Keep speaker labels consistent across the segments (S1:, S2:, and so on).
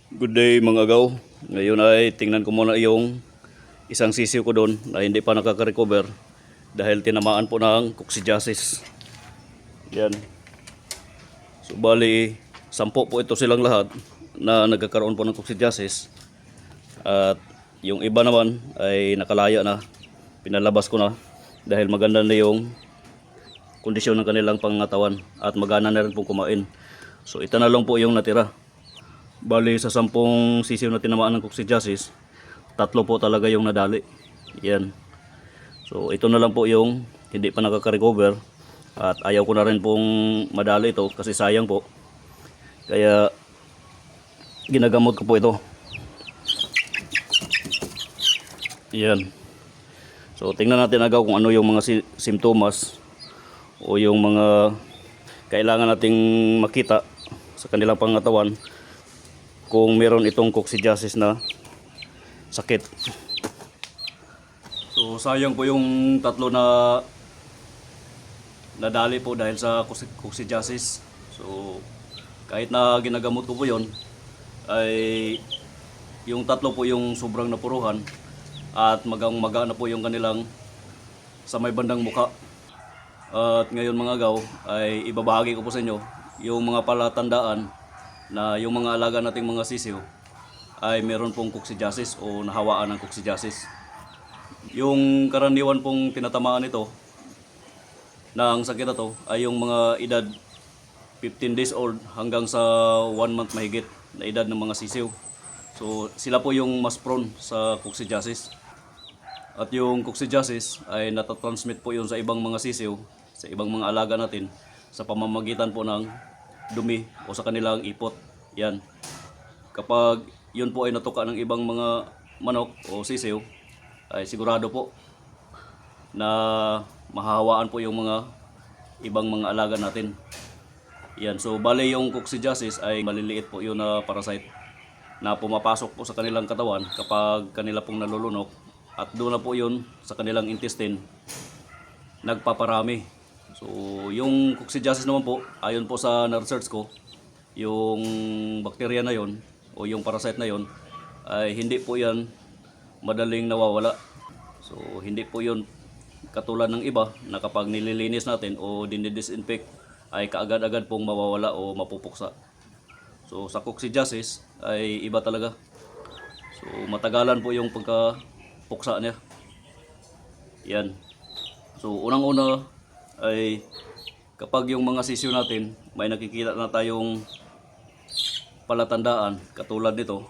S1: Good day mga agaw. Ngayon ay tingnan ko muna yung isang sisiw ko doon na hindi pa nakaka-recover dahil tinamaan po ng coccidiosis. Yan. So bali, 10 po ito silang lahat na nagkakaroon po ng coccidiosis. At yung iba naman ay nakalaya na. Pinalabas ko na dahil maganda na yung kondisyon ng kanilang pangangatawan at magana na rin pong kumain. So ito na lang po yung natira. Bali sa 10 sisiw na tinamaan ng coccidiosis, 3 po talaga yung nadali. Yan. So ito na lang po yung hindi pa nakaka-recover at ayaw ko na rin pong madali ito kasi sayang po. Kaya ginagamot ko po ito. Yan. So tingnan natin agaw kung ano yung mga simptomas o yung mga kailangan nating makita sa kanilang pangatawan kung meron itong coccidiosis na sakit. So sayang po yung 3 na nadali po dahil sa coccidiosis. So kahit na ginagamot ko po yon ay yung 3 po yung sobrang napuruhan at magang-maga na po yung kanilang sa may bandang muka. At ngayon mga gaw ay ibabahagi ko po sa inyo yung mga palatandaan na yung mga alaga nating mga sisiw ay meron pong coccidiosis o nahawaan ng coccidiosis. Yung karaniwan pong tinatamaan ito ng sakit na to ay yung mga edad 15 days old hanggang sa 1 month mahigit na edad ng mga sisiw. So sila po yung mas prone sa coccidiosis. At yung coccidiosis ay natatransmit po yun sa ibang mga sisiw, sa ibang mga alaga natin sa pamamagitan po ng dumi o sa kanilang ipot. Yan. Kapag yun po ay natuka ng ibang mga manok o sisiw, ay sigurado po na mahahawaan po yung mga ibang mga alaga natin. Yan. So bali yung coccidiosis ay maliliit po yun na parasite na pumapasok po sa kanilang katawan kapag kanila pong nalulunok at doon na po yun sa kanilang intestine nagpaparami. So yung coccidiosis naman po, ayon po sa na-research ko, yung bakterya na yon o yung parasite na yon ay hindi po yan madaling nawawala. So hindi po yon katulad ng iba na kapag nililinis natin o dinidisinfect ay kaagad-agad pong mawawala o mapupuksa. So sa coccidiosis ay iba talaga. So matagalan po yung pagkapuksa niya. Yan. So unang-una ay kapag yung mga sisiw natin may nakikita na tayong palatandaan katulad nito.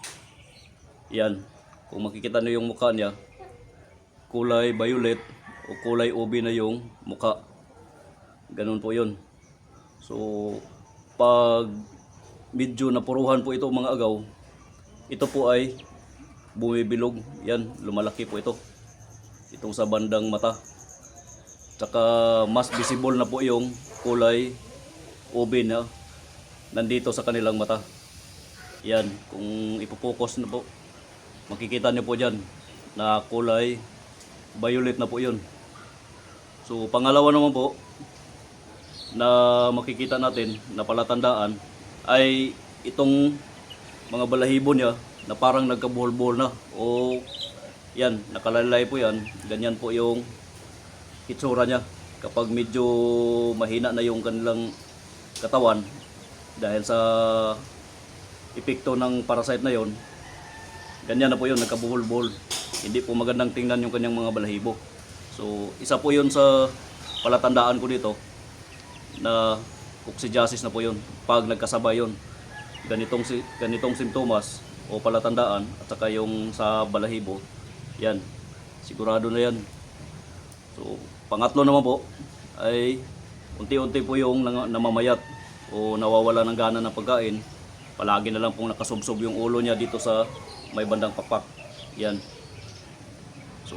S1: Yan. Kung makikita niyo yung mukha niya, kulay violet o kulay ube na yung mukha. Ganun po yun. So pag medyo napuruhan po ito mga agaw, ito po ay bumibilog. Yan, lumalaki po ito. Itong sa bandang mata. Tsaka mas visible na po yung kulay ube na nandito sa kanilang mata. Yan, kung ipopokus na po, makikita niyo po dyan na kulay violet na po yun. So pangalawa naman po na makikita natin na palatandaan ay itong mga balahibo niya na parang nagkabuhol-buhol na o yan, nakalalay po yan. Ganyan po yung itsura niya kapag medyo mahina na yung kanilang katawan dahil sa epekto ng parasite na yon. Ganyan na po yun, nagkabuhol-buhol. Hindi po magandang tingnan yung kanyang mga balahibo. So isa po yun sa palatandaan ko dito na coccidiosis na po yun pag nagkasabay yun. Ganitong simptomas o palatandaan at saka yung sa balahibo, yan, sigurado na yan. So pangatlo naman po ay unti-unti po yung namamayat o nawawala ng gana ng pagkain. Palagi na lang pong nakasubsob yung ulo niya dito sa may bandang pakpak. Yan. So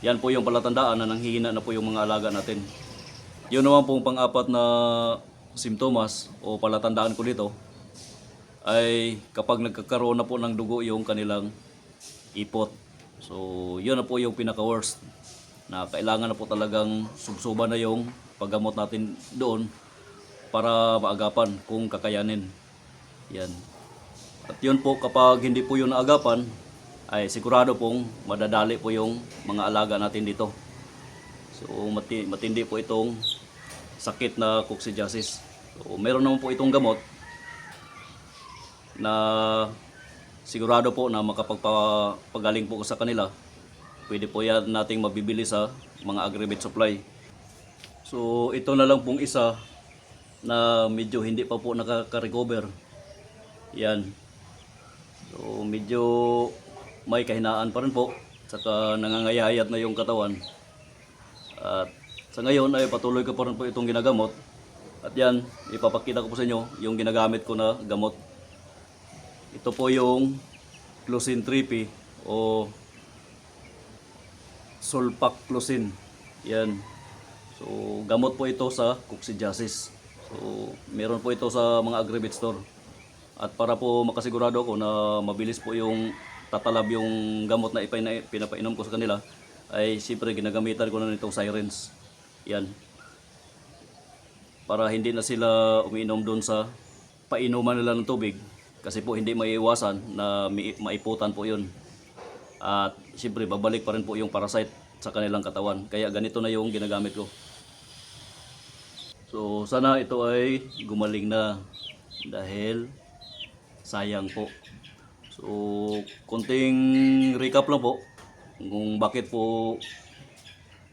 S1: yan po yung palatandaan na nanghihina na po yung mga alaga natin. Yun naman pong pang-apat na simptomas o palatandaan ko dito ay kapag nagkakaroon na po ng dugo yung kanilang ipot. So yun na po yung pinaka-worst na kailangan na po talagang subsuban na yung paggamot natin doon para maagapan kung kakayanin. Yan. At yun po, kapag hindi po yun naagapan, ay sigurado pong madadali po yung mga alaga natin dito. So matindi po itong sakit na coccidiosis. So meron naman po itong gamot na sigurado po na makapagpagaling po sa kanila. Pwede po yan nating mabibili sa mga aggregate supply. So ito na lang pong isa na medyo hindi pa po nakaka-recover. Yan. So medyo may kahinaan pa rin po. Saka nangangayayat na yung katawan. At sa ngayon ay patuloy ko pa rin po itong ginagamot. At yan, ipapakita ko po sa inyo yung ginagamit ko na gamot. Ito po yung Closin 3P o Sulfaclosin. Yan. So gamot po ito sa coccidiosis. So meron po ito sa mga aggregate store. At para po makasigurado ako na mabilis po yung tatalab yung gamot na pinapainom ko sa kanila, ay siyempre ginagamitan ko na nitong sirens. Yan. Para hindi na sila umiinom doon sa painuman nila ng tubig. Kasi po hindi maiiwasan na maiputan po yun. At siyempre babalik pa rin po yung parasite sa kanilang katawan. Kaya ganito na yung ginagamit ko. So sana ito ay gumaling na dahil sayang po. So konting recap lang po kung bakit po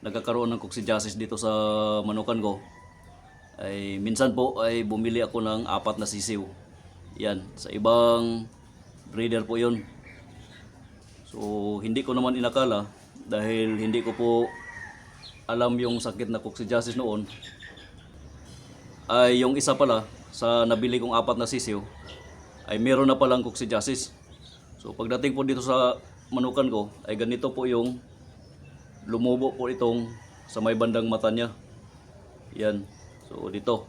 S1: nagkakaroon ng coccidiosis dito sa manukan ko. Ay minsan po ay bumili ako ng 4 na sisiw. Yan, sa ibang breeder po 'yon. So hindi ko naman inakala dahil hindi ko po alam yung sakit na coccidiosis noon. Ay yung isa pala sa nabili kong 4 na sisiw ay meron na palang coccidiosis. So pagdating po dito sa manukan ko ay ganito po yung lumubo po itong sa may bandang mata niya. Yan. So dito.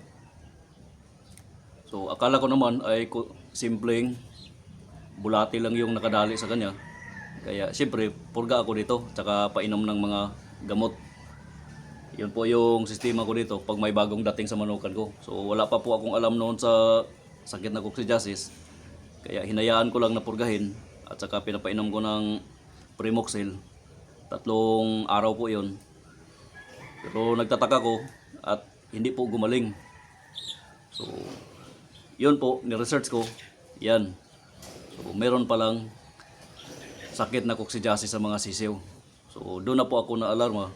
S1: So akala ko naman ay simpleng bulati lang yung nakadali sa kanya. Kaya siyempre purga ako dito tsaka painom ng mga gamot. Yun po yung sistema ko dito pag may bagong dating sa manukan ko. So wala pa po akong alam noon sa sakit na coccidiosis. Kaya hinayaan ko lang na purgahin at saka pinapainom ko ng Primoxil. 3 araw po yun. Pero nagtataka ko at hindi po gumaling. So yun po, ni-research ko. Yan. So meron palang sakit na coccidiosis sa mga sisiw. So doon na po ako na-alarma.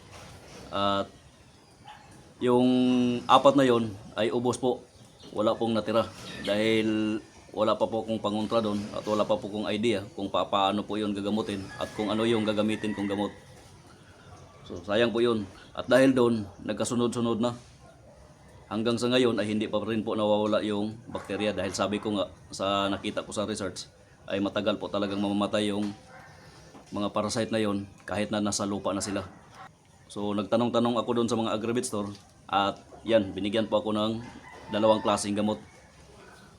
S1: At yung 4 na yon ay ubos po. Wala pong natira dahil wala pa po akong pangontra doon at wala pa po akong idea kung paano po yon gagamutin at kung ano yung gagamitin kong gamot. So sayang po yun. At dahil doon, nagkasunod-sunod na. Hanggang sa ngayon ay hindi pa rin po nawawala yung bakterya dahil sabi ko nga sa nakita ko sa research ay matagal po talagang mamamatay yung mga parasite na yon kahit na nasa lupa na sila. So nagtanong-tanong ako doon sa mga aggregate store at yan, binigyan po ako ng 2 klaseng gamot.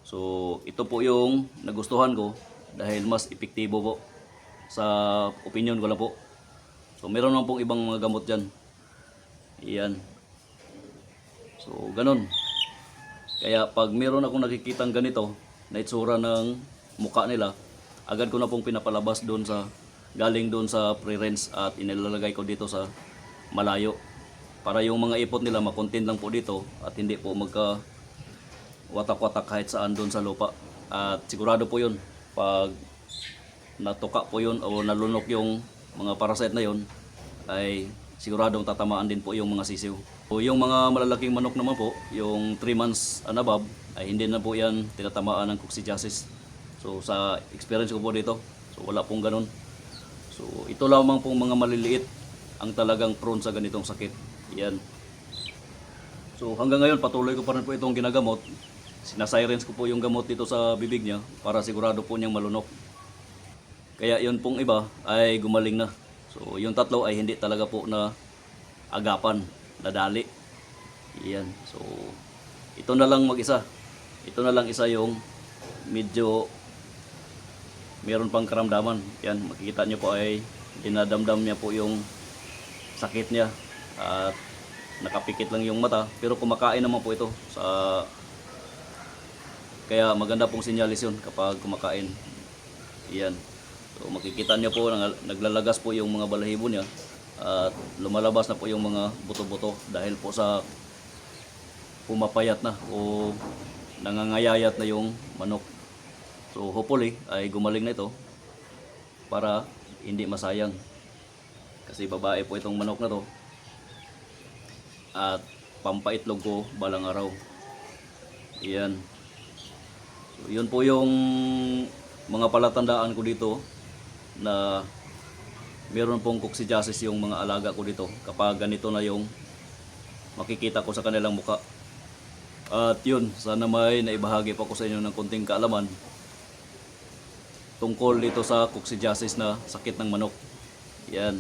S1: So ito po yung nagustuhan ko dahil mas epektibo po sa opinion ko lang po. So meron naman pong ibang mga gamot dyan. Yan. So ganun. Kaya pag meron akong nakikitang ganito na itsura ng mukha nila, agad ko na pong pinapalabas doon sa galing doon sa pre-rinse at inilalagay ko dito sa malayo para yung mga ipot nila makontain lang po dito at hindi po magka watak-watak kahit saan doon sa lupa. At sigurado po yun pag natuka po yun o nalunok yung mga parasite na yun ay siguradong tatamaan din po yung mga sisiw. O yung mga malalaking manok naman po, yung 3 months and above ay hindi na po yan tinatamaan ng coccidiosis. So sa experience ko po dito, so wala pong ganun. So ito lamang pong mga maliliit ang talagang prone sa ganitong sakit. Yan. So hanggang ngayon patuloy ko pa rin po itong ginagamot. Sinasirens ko po yung gamot dito sa bibig niya para sigurado po niyang malunok. Kaya yun pong iba ay gumaling na. So yung 3 ay hindi talaga po na agapan, nadali. Yan. So ito na lang mag-isa. Ito na lang isa yung medyo meron pang karamdaman. Yan, makikita niyo po ay dinadamdam niya po yung sakit niya at nakapikit lang yung mata pero kumakain naman po ito sa Kaya maganda pong sinyalis yun kapag kumakain. Yan. So makikita niyo po naglalagas po yung mga balahibo niya at lumalabas na po yung mga buto-buto dahil po sa pumapayat na o nangangayayat na yung manok. So hopefully ay gumaling na ito para hindi masayang. Kasi babae po itong manok na to at pampaitlog ko balang araw. Yan. So, yun po yung mga palatandaan ko dito na meron pong coccidiosis yung mga alaga ko dito kapag ganito na yung makikita ko sa kanilang muka. At yun, sana may naibahagi pa ko sa inyo ng konting kaalaman tungkol dito sa coccidiosis na sakit ng manok. Yan.